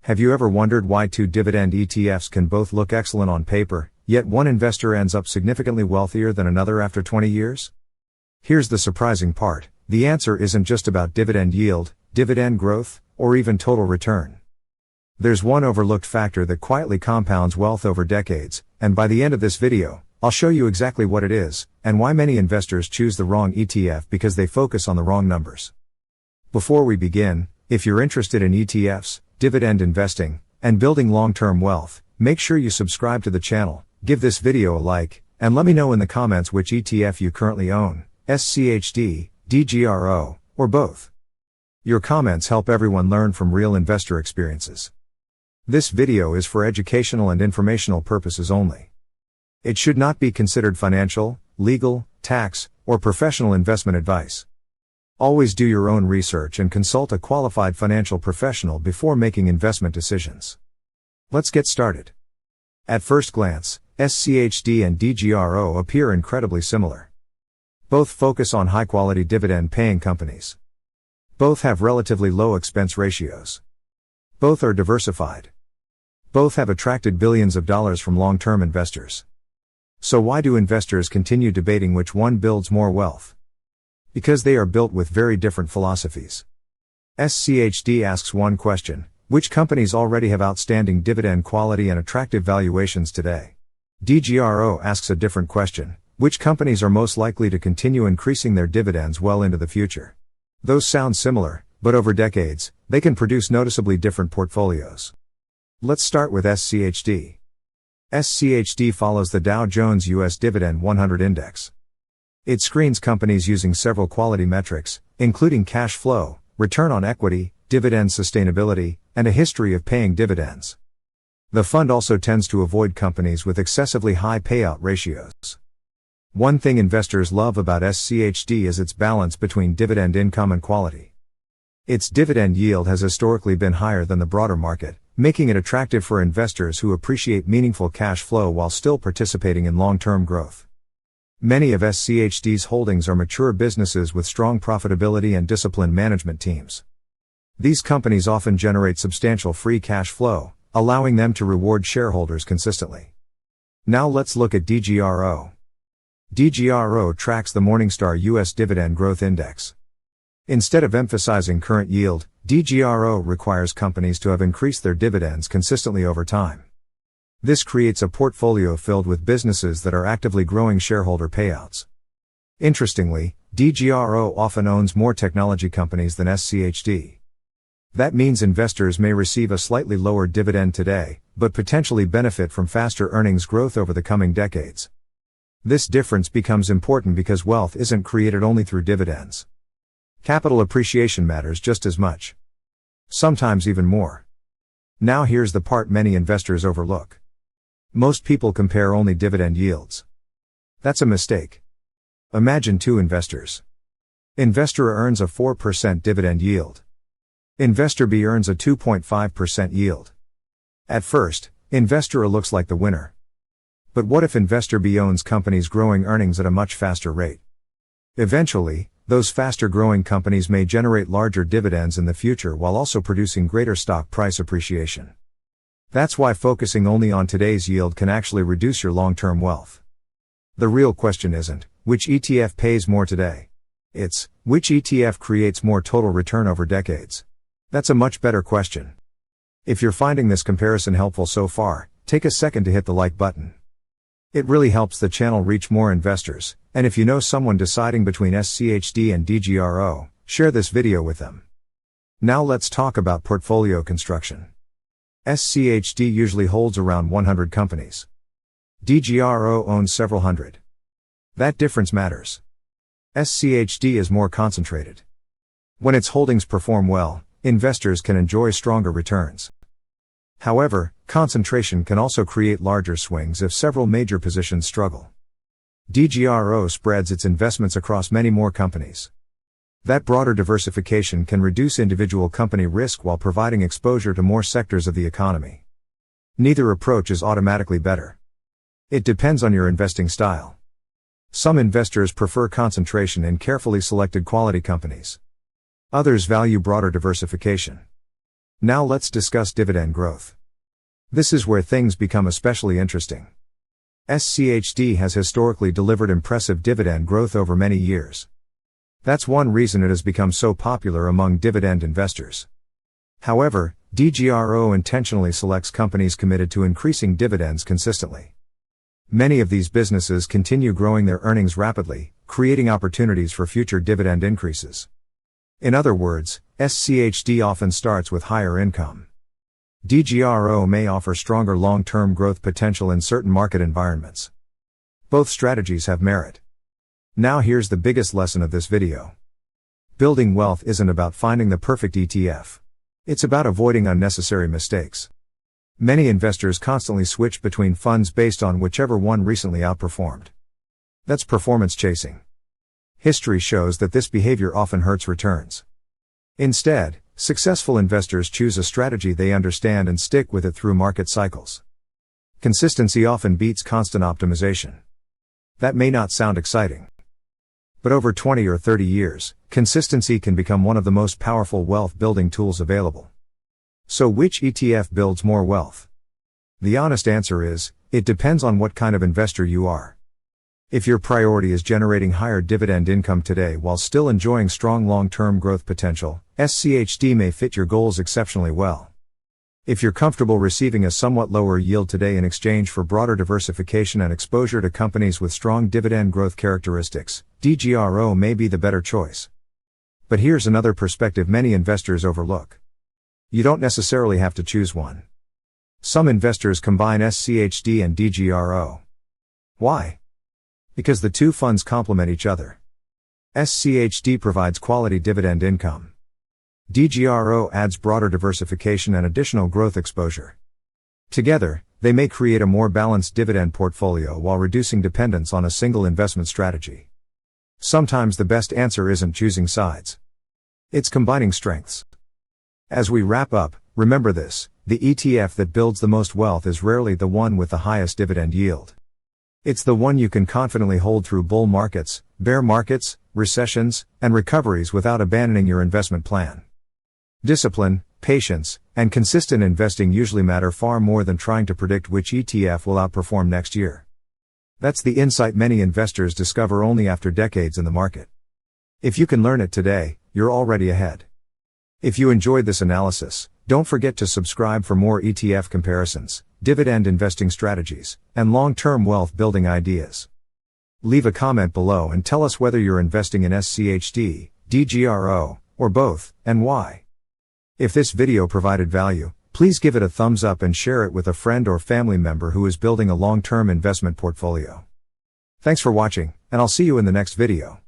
Have you ever wondered why two dividend ETFs can both look excellent on paper, yet one investor ends up significantly wealthier than another after 20 years? Here's the surprising part: the answer isn't just about dividend yield, dividend growth, or even total return. There's one overlooked factor that quietly compounds wealth over decades, and by the end of this video, I'll show you exactly what it is, and why many investors choose the wrong ETF because they focus on the wrong numbers. Before we begin, if you're interested in ETFs, dividend investing, and building long-term wealth, make sure you subscribe to the channel, give this video a like, and let me know in the comments which ETF you currently own, SCHD, DGRO, or both. Your comments help everyone learn from real investor experiences. This video is for educational and informational purposes only. It should not be considered financial, legal, tax, or professional investment advice. Always do your own research and consult a qualified financial professional before making investment decisions. Let's get started. At first glance, SCHD and DGRO appear incredibly similar. Both focus on high-quality dividend-paying companies. Both have relatively low expense ratios. Both are diversified. Both have attracted billions of dollars from long-term investors. So why do investors continue debating which one builds more wealth? Because they are built with very different philosophies. SCHD asks one question: which companies already have outstanding dividend quality and attractive valuations today? DGRO asks a different question: which companies are most likely to continue increasing their dividends well into the future? Those sound similar, but over decades, they can produce noticeably different portfolios. Let's start with SCHD. SCHD follows the Dow Jones U.S. Dividend 100 Index. It screens companies using several quality metrics, including cash flow, return on equity, dividend sustainability, and a history of paying dividends. The fund also tends to avoid companies with excessively high payout ratios. One thing investors love about SCHD is its balance between dividend income and quality. Its dividend yield has historically been higher than the broader market, making it attractive for investors who appreciate meaningful cash flow while still participating in long-term growth. Many of SCHD's holdings are mature businesses with strong profitability and disciplined management teams. These companies often generate substantial free cash flow, allowing them to reward shareholders consistently. Now let's look at DGRO. DGRO tracks the Morningstar U.S. Dividend Growth Index. Instead of emphasizing current yield, DGRO requires companies to have increased their dividends consistently over time. This creates a portfolio filled with businesses that are actively growing shareholder payouts. Interestingly, DGRO often owns more technology companies than SCHD. That means investors may receive a slightly lower dividend today, but potentially benefit from faster earnings growth over the coming decades. This difference becomes important because wealth isn't created only through dividends. Capital appreciation matters just as much. Sometimes even more. Now here's the part many investors overlook. Most people compare only dividend yields. That's a mistake. Imagine two investors. Investor A earns a 4% dividend yield. Investor B earns a 2.5% yield. At first, Investor A looks like the winner. But what if Investor B owns companies growing earnings at a much faster rate? Eventually, those faster growing companies may generate larger dividends in the future while also producing greater stock price appreciation. That's why focusing only on today's yield can actually reduce your long-term wealth. The real question isn't, which ETF pays more today? It's, which ETF creates more total return over decades? That's a much better question. If you're finding this comparison helpful so far, take a second to hit the like button. It really helps the channel reach more investors, and if you know someone deciding between SCHD and DGRO, share this video with them. Now let's talk about portfolio construction. SCHD usually holds around 100 companies. DGRO owns several hundred. That difference matters. SCHD is more concentrated. When its holdings perform well, investors can enjoy stronger returns. However, concentration can also create larger swings if several major positions struggle. DGRO spreads its investments across many more companies. That broader diversification can reduce individual company risk while providing exposure to more sectors of the economy. Neither approach is automatically better. It depends on your investing style. Some investors prefer concentration in carefully selected quality companies. Others value broader diversification. Now let's discuss dividend growth. This is where things become especially interesting. SCHD has historically delivered impressive dividend growth over many years. That's one reason it has become so popular among dividend investors. However, DGRO intentionally selects companies committed to increasing dividends consistently. Many of these businesses continue growing their earnings rapidly, creating opportunities for future dividend increases. In other words, SCHD often starts with higher income. DGRO may offer stronger long-term growth potential in certain market environments. Both strategies have merit. Now here's the biggest lesson of this video. Building wealth isn't about finding the perfect ETF. It's about avoiding unnecessary mistakes. Many investors constantly switch between funds based on whichever one recently outperformed. That's performance chasing. History shows that this behavior often hurts returns. Instead, successful investors choose a strategy they understand and stick with it through market cycles. Consistency often beats constant optimization. That may not sound exciting. But over 20 or 30 years, consistency can become one of the most powerful wealth-building tools available. So which ETF builds more wealth? The honest answer is, it depends on what kind of investor you are. If your priority is generating higher dividend income today while still enjoying strong long-term growth potential, SCHD may fit your goals exceptionally well. If you're comfortable receiving a somewhat lower yield today in exchange for broader diversification and exposure to companies with strong dividend growth characteristics, DGRO may be the better choice. But here's another perspective many investors overlook. You don't necessarily have to choose one. Some investors combine SCHD and DGRO. Why? Because the two funds complement each other. SCHD provides quality dividend income. DGRO adds broader diversification and additional growth exposure. Together, they may create a more balanced dividend portfolio while reducing dependence on a single investment strategy. Sometimes the best answer isn't choosing sides. It's combining strengths. As we wrap up, remember this: the ETF that builds the most wealth is rarely the one with the highest dividend yield. It's the one you can confidently hold through bull markets, bear markets, recessions, and recoveries without abandoning your investment plan. Discipline, patience, and consistent investing usually matter far more than trying to predict which ETF will outperform next year. That's the insight many investors discover only after decades in the market. If you can learn it today, you're already ahead. If you enjoyed this analysis, don't forget to subscribe for more ETF comparisons, dividend investing strategies, and long-term wealth building ideas. Leave a comment below and tell us whether you're investing in SCHD, DGRO, or both, and why. If this video provided value, please give it a thumbs up and share it with a friend or family member who is building a long-term investment portfolio. Thanks for watching, and I'll see you in the next video.